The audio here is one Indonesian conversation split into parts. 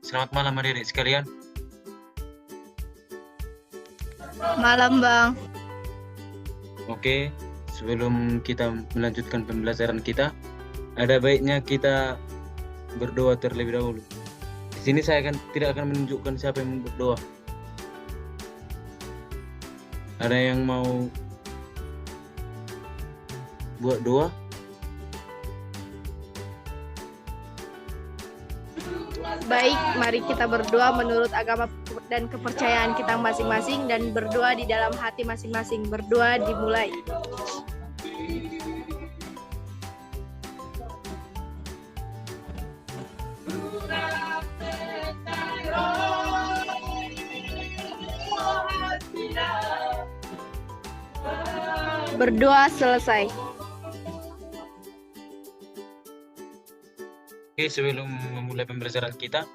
Selamat malam adik-adik sekalian. Malam, Bang. Oke, sebelum kita melanjutkan pembelajaran kita, ada baiknya kita berdoa terlebih dahulu. Di sini saya tidak akan menunjukkan siapa yang berdoa. Ada yang mau buat doa? Baik, mari kita berdoa menurut agama dan kepercayaan kita masing-masing dan berdoa di dalam hati masing-masing. Berdoa dimulai. Berdoa selesai. Oke, sebelum memulai pembelajaran kita,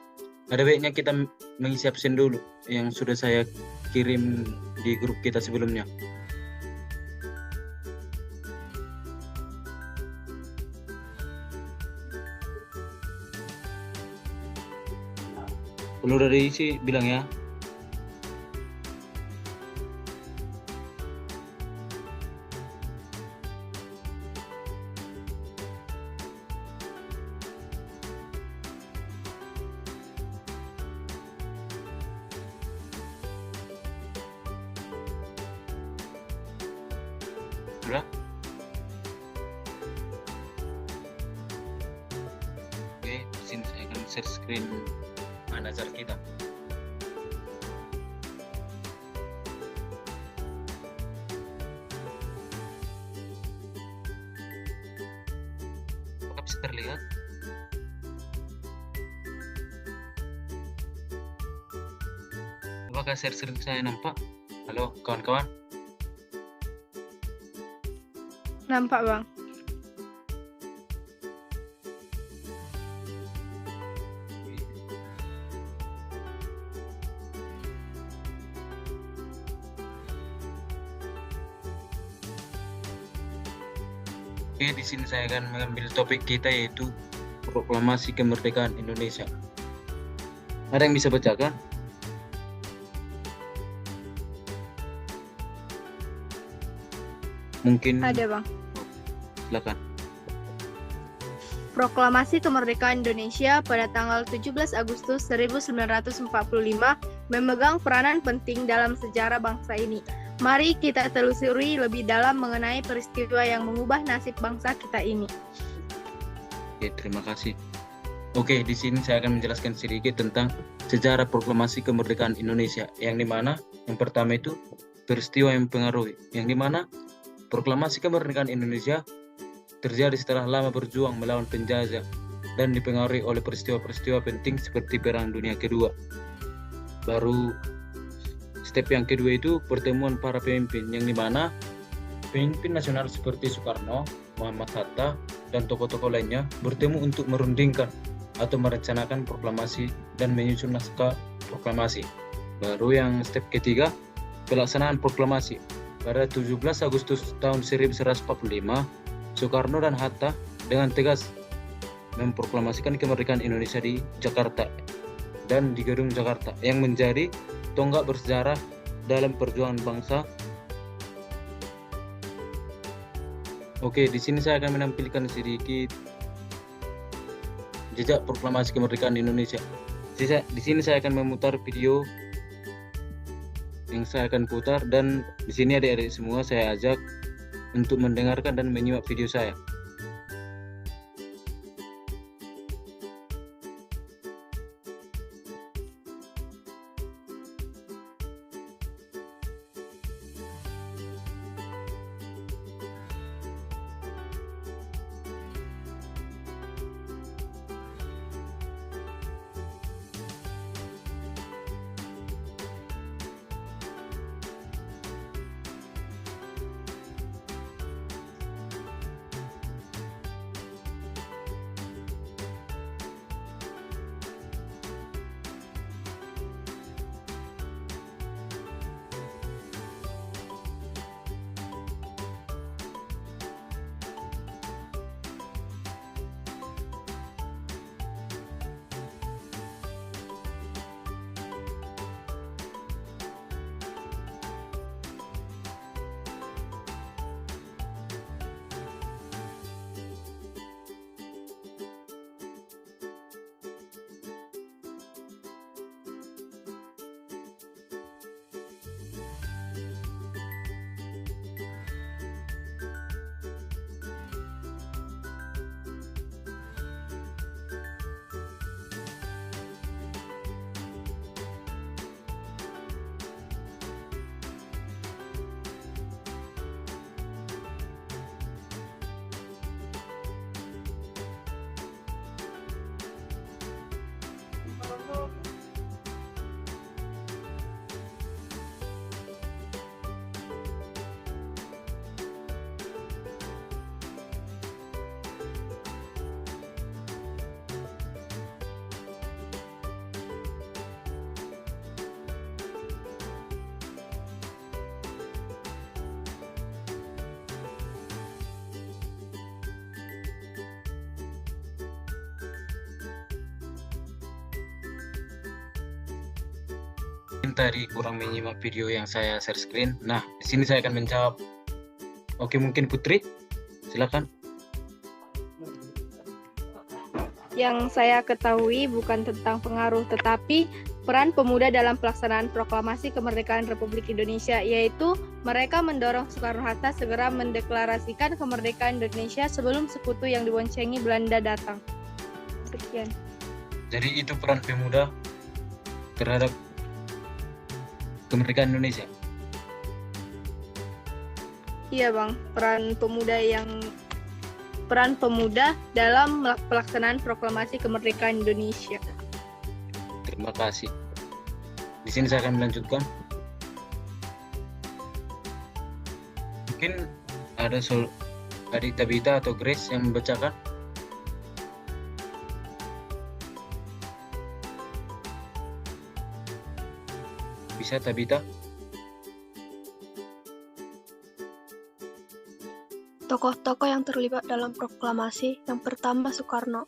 ada baiknya kita mengisi absen dulu yang sudah saya kirim di grup kita sebelumnya. Kalau udah diisi bilang ya. Sudah? Oke, di sini saya akan share screen manajer kita. Apakah bisa terlihat? Apakah share screen saya nampak? Halo, kawan-kawan? Nampak, Bang. Oke, di sini saya akan mengambil topik kita yaitu Proklamasi Kemerdekaan Indonesia. Ada yang bisa bacakan? Mungkin Ada, Bang. silakan. Proklamasi Kemerdekaan Indonesia pada tanggal 17 Agustus 1945 memegang peranan penting dalam sejarah bangsa ini. Mari kita telusuri lebih dalam mengenai peristiwa yang mengubah nasib bangsa kita ini. Oke, terima kasih. Oke, di sini saya akan menjelaskan sedikit tentang sejarah Proklamasi Kemerdekaan Indonesia, yang dimana yang pertama itu peristiwa yang mempengaruhi, yang dimana Proklamasi Kemerdekaan Indonesia terjadi setelah lama berjuang melawan penjajah dan dipengaruhi oleh peristiwa-peristiwa penting seperti Perang Dunia Kedua. Baru step yang kedua itu pertemuan para pemimpin, yang dimana pemimpin nasional seperti Soekarno, Muhammad Hatta, dan tokoh-tokoh lainnya bertemu untuk merundingkan atau merencanakan proklamasi dan menyusun naskah proklamasi. Baru yang step ketiga, pelaksanaan proklamasi. Pada 17 Agustus tahun 1945, Soekarno dan Hatta dengan tegas memproklamasikan kemerdekaan Indonesia di Jakarta dan di Gedung Jakarta, yang menjadi tonggak bersejarah dalam perjuangan bangsa. Oke, di sini saya akan menampilkan sedikit jejak proklamasi kemerdekaan Indonesia. Di sini saya akan memutar video yang saya akan putar, dan di sini adik-adik semua saya ajak untuk mendengarkan dan menyimak video saya. mungkin tadi kurang menyimak video yang saya share screen. Nah, di sini saya akan menjawab. Oke, mungkin Putri, silakan. Yang saya ketahui bukan tentang pengaruh, tetapi peran pemuda dalam pelaksanaan proklamasi kemerdekaan Republik Indonesia, yaitu mereka mendorong Soekarno-Hatta segera mendeklarasikan kemerdekaan Indonesia sebelum sekutu yang diboncengi Belanda datang. Sekian. Jadi itu peran pemuda terhadap kemerdekaan Indonesia. Iya Bang, peran pemuda dalam pelaksanaan proklamasi kemerdekaan Indonesia. Terima kasih. Di sini saya akan melanjutkan. Mungkin ada adik Tabita atau Grace yang membacakan. Bisa Tabita? Tokoh-tokoh yang terlibat dalam proklamasi, yang pertama Soekarno.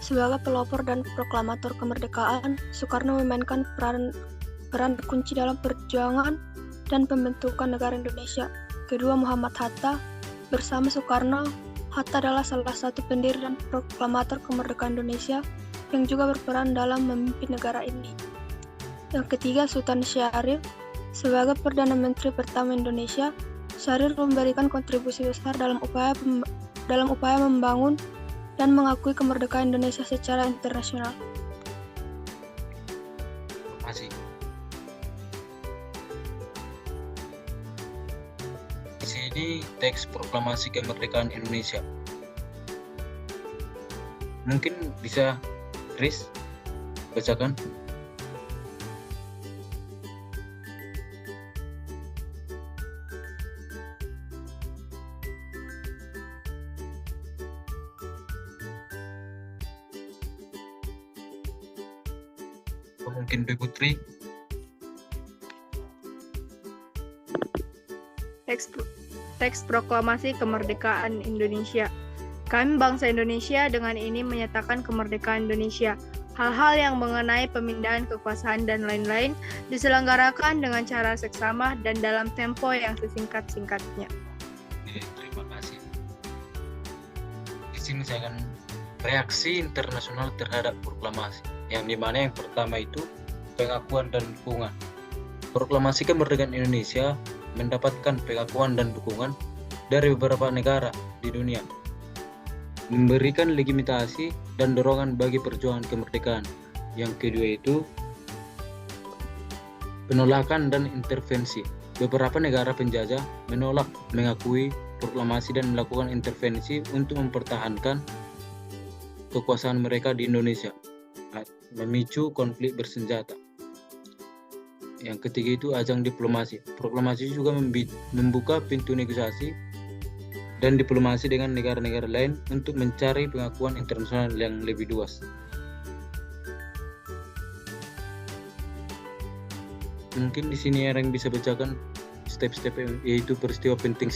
Sebagai pelopor dan proklamator kemerdekaan, Soekarno memainkan peran kunci dalam perjuangan dan pembentukan negara Indonesia. Kedua, Muhammad Hatta. Bersama Soekarno, Hatta adalah salah satu pendiri dan proklamator kemerdekaan Indonesia yang juga berperan dalam memimpin negara ini. Yang ketiga, Sultan Syarif. Sebagai Perdana Menteri pertama Indonesia, Syarif memberikan kontribusi besar dalam upaya membangun dan mengakui kemerdekaan Indonesia secara internasional. Terima kasih. Di sini teks proklamasi kemerdekaan Indonesia. Mungkin bisa Chris bacakan. Mungkin Bu Putri. Teks proklamasi kemerdekaan Indonesia. Kami bangsa Indonesia dengan ini menyatakan kemerdekaan Indonesia. Hal-hal yang mengenai pemindahan kekuasaan dan lain-lain diselenggarakan dengan cara seksama dan dalam tempo yang sesingkat-singkatnya. Terima kasih. Di sini saya akan reaksi internasional terhadap proklamasi. Yang dimana yang pertama itu pengakuan dan dukungan. Proklamasi kemerdekaan Indonesia mendapatkan pengakuan dan dukungan dari beberapa negara di dunia, memberikan legitimasi dan dorongan bagi perjuangan kemerdekaan. Yang kedua itu penolakan dan intervensi. Beberapa negara penjajah menolak mengakui proklamasi dan melakukan intervensi untuk mempertahankan kekuasaan mereka di Indonesia, memicu konflik bersenjata. Yang ketiga itu ajang diplomasi. Proklamasi juga membuka pintu negosiasi dan diplomasi dengan negara-negara lain untuk mencari pengakuan internasional yang lebih luas. Mungkin di sini yang bisa bacakan step-step yaitu peristiwa penting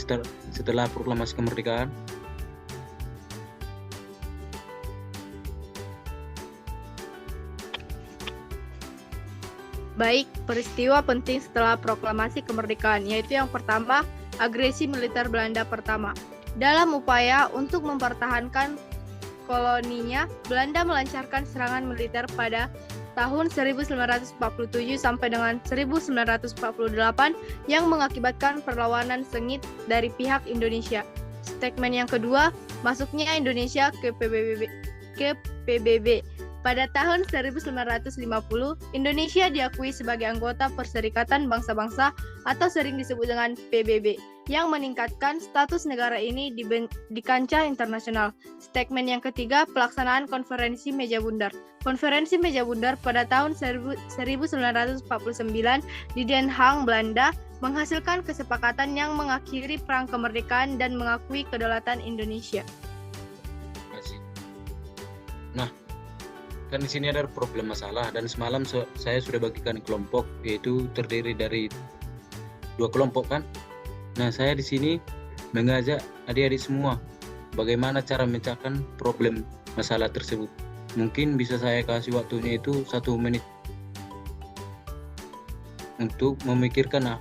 setelah proklamasi kemerdekaan. Baik, peristiwa penting setelah proklamasi kemerdekaan, yaitu yang pertama, agresi militer Belanda pertama. Dalam upaya untuk mempertahankan koloninya, Belanda melancarkan serangan militer pada tahun 1947 sampai dengan 1948 yang mengakibatkan perlawanan sengit dari pihak Indonesia. Statement yang kedua, masuknya Indonesia ke PBB. Pada tahun 1950, Indonesia diakui sebagai anggota Perserikatan Bangsa-Bangsa atau sering disebut dengan PBB, yang meningkatkan status negara ini di kancah internasional. Statement yang ketiga, pelaksanaan Konferensi Meja Bundar. Konferensi Meja Bundar pada tahun 1949 di Den Haag, Belanda, menghasilkan kesepakatan yang mengakhiri perang kemerdekaan dan mengakui kedaulatan Indonesia. Nah, kan di sini ada problem masalah, dan semalam saya sudah bagikan kelompok, yaitu terdiri dari 2 kelompok kan. Nah, saya di sini mengajak adik-adik semua bagaimana cara memecahkan problem masalah tersebut. Mungkin bisa saya kasih waktunya itu 1 menit. untuk memikirkan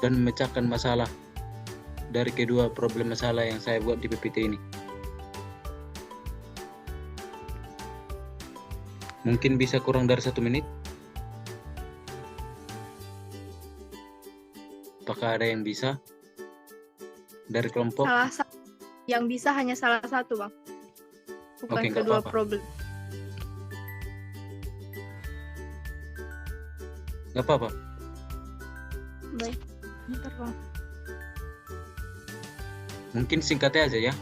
dan memecahkan masalah dari kedua problem masalah yang saya buat di PPT ini. Mungkin bisa kurang dari 1 menit. Apakah ada yang bisa dari kelompok? Yang bisa hanya salah satu, Bang. Bukan Oke, nggak kedua apa-apa. problem. Nggak apa-apa. Baik. Bentar, Bang. Mungkin singkatnya aja ya.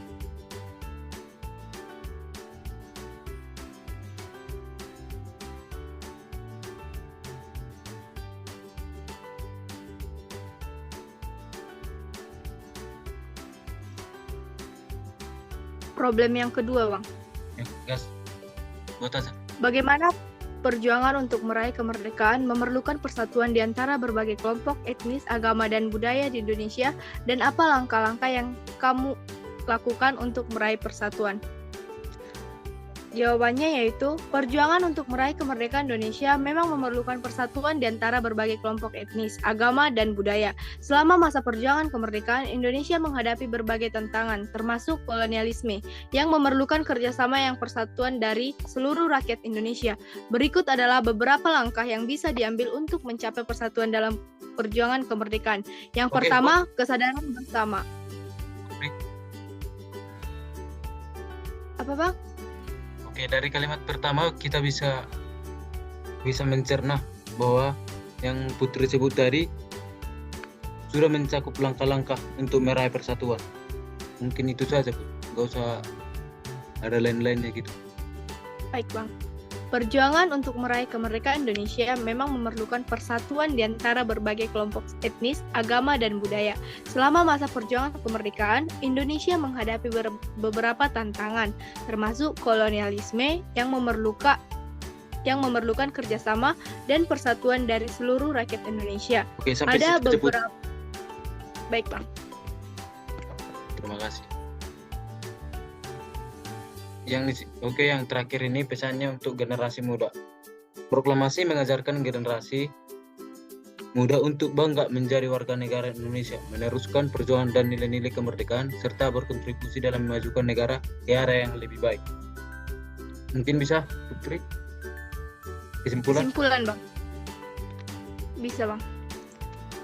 Problem yang kedua, Bang. Ya, gas. Buat aja. Bagaimana perjuangan untuk meraih kemerdekaan memerlukan persatuan di antara berbagai kelompok, etnis, agama, dan budaya di Indonesia, dan apa langkah-langkah yang kamu lakukan untuk meraih persatuan? Jawabannya yaitu, perjuangan untuk meraih kemerdekaan Indonesia memang memerlukan persatuan di antara berbagai kelompok etnis, agama, dan budaya. Selama masa perjuangan kemerdekaan, Indonesia menghadapi berbagai tantangan, termasuk kolonialisme, yang memerlukan kerjasama yang persatuan dari seluruh rakyat Indonesia. Berikut adalah beberapa langkah yang bisa diambil untuk mencapai persatuan dalam perjuangan kemerdekaan. Yang pertama, kesadaran bersama. Apa, Bang? Oke, dari kalimat pertama kita bisa mencerna bahwa yang Putri sebut tadi sudah mencakup langkah-langkah untuk meraih persatuan. Mungkin itu saja, nggak usah ada lain-lainnya gitu. Baik, Bang. Perjuangan untuk meraih kemerdekaan Indonesia memang memerlukan persatuan di antara berbagai kelompok etnis, agama, dan budaya. Selama masa perjuangan kemerdekaan, Indonesia menghadapi beberapa tantangan, termasuk kolonialisme yang memerlukan kerjasama dan persatuan dari seluruh rakyat Indonesia. Oke, sampai Ada situ sebut. beberapa. Baik, Bang. Terima kasih. Yang terakhir ini pesannya untuk generasi muda. Proklamasi mengajarkan generasi muda untuk bangga menjadi warga negara Indonesia, meneruskan perjuangan dan nilai-nilai kemerdekaan, serta berkontribusi dalam memajukan negara ke arah yang lebih baik. Mungkin bisa, Putri? Kesimpulan, Bang. Bisa, Bang.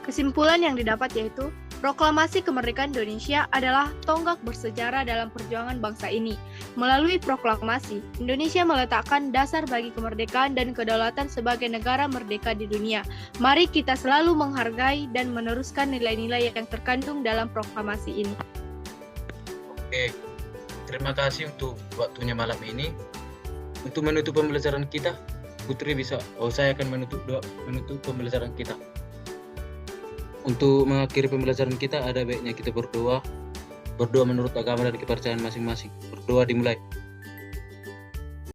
Kesimpulan yang didapat yaitu, proklamasi kemerdekaan Indonesia adalah tonggak bersejarah dalam perjuangan bangsa ini. Melalui proklamasi, Indonesia meletakkan dasar bagi kemerdekaan dan kedaulatan sebagai negara merdeka di dunia. Mari kita selalu menghargai dan meneruskan nilai-nilai yang terkandung dalam proklamasi ini. Oke, terima kasih untuk waktunya malam ini. Untuk menutup pembelajaran kita, Putri bisa, saya akan menutup pembelajaran kita. Untuk mengakhiri pembelajaran kita, ada baiknya kita berdoa menurut agama dan kepercayaan masing-masing. Berdoa dimulai.